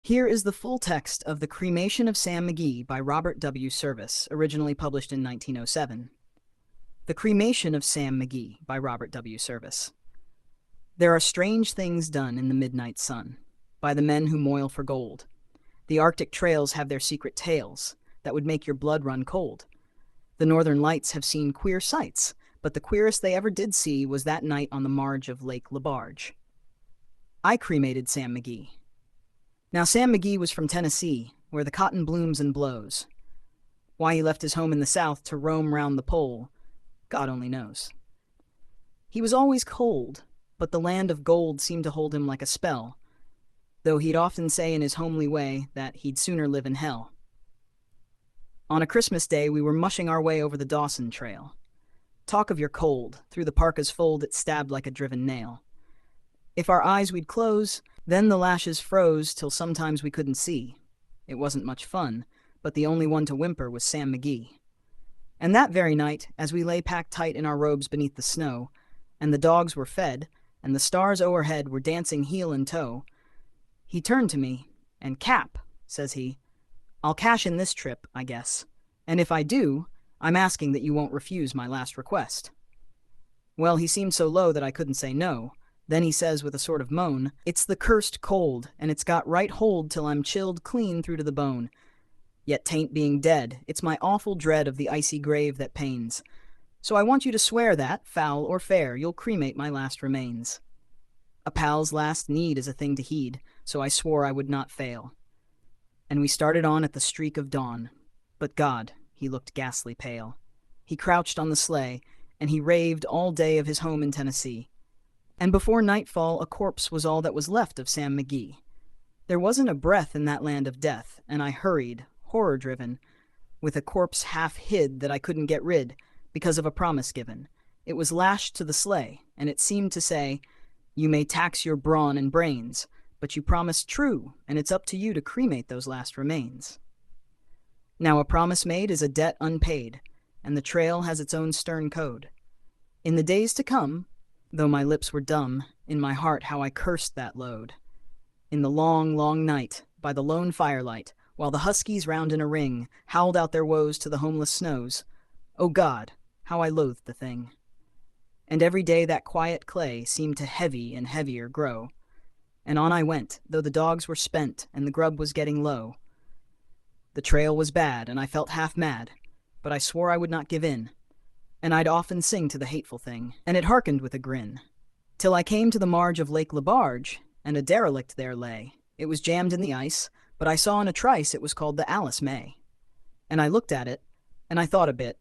Here is the full text of The Cremation of Sam MacGee by Robert W. Service, originally published in 1907. The Cremation of Sam MacGee by Robert W. Service. There are strange things done in the midnight sun by the men who moil for gold. The Arctic trails have their secret tales that would make your blood run cold. The Northern Lights have seen queer sights, but the queerest they ever did see was that night on the marge of Lake Lebarge. I cremated Sam MacGee. Now, Sam MacGee was from Tennessee, where the cotton blooms and blows. Why he left his home in the South to roam round the pole, God only knows. He was always cold, but the land of gold seemed to hold him like a spell, though he'd often say in his homely way that he'd sooner live in hell. On a Christmas day, we were mushing our way over the Dawson Trail. Talk of your cold, through the parka's fold it stabbed like a driven nail. If our eyes we'd close, then the lashes froze till sometimes we couldn't see. It wasn't much fun, but the only one to whimper was Sam MacGee. And that very night, as we lay packed tight in our robes beneath the snow, and the dogs were fed, and the stars o'erhead were dancing heel and toe, he turned to me, and "Cap," says he, "I'll cash in this trip, I guess. And if I do, I'm asking that you won't refuse my last request." Well, he seemed so low that I couldn't say no. Then he says with a sort of moan, "It's the cursed cold, and it's got right hold till I'm chilled clean through to the bone. Yet 'tain't being dead, it's my awful dread of the icy grave that pains. So I want you to swear that, foul or fair, you'll cremate my last remains." A pal's last need is a thing to heed, so I swore I would not fail. And we started on at the streak of dawn. But God, he looked ghastly pale. He crouched on the sleigh, and he raved all day of his home in Tennessee. And before nightfall, a corpse was all that was left of Sam MacGee. There wasn't a breath in that land of death, and I hurried, horror-driven, with a corpse half hid that I couldn't get rid, because of a promise given. It was lashed to the sleigh, and it seemed to say, "You may tax your brawn and brains, but you promised true, and it's up to you to cremate those last remains." Now a promise made is a debt unpaid, and the trail has its own stern code. In the days to come, though my lips were dumb, in my heart how I cursed that load. In the long, long night, by the lone firelight, while the huskies round in a ring howled out their woes to the homeless snows, oh God, how I loathed the thing. And every day that quiet clay seemed to heavy and heavier grow. And on I went, though the dogs were spent and the grub was getting low. The trail was bad, and I felt half mad, but I swore I would not give in. And I'd often sing to the hateful thing, and it hearkened with a grin. Till I came to the marge of Lake Lebarge, and a derelict there lay. It was jammed in the ice, but I saw in a trice it was called the Alice May. And I looked at it, and I thought a bit,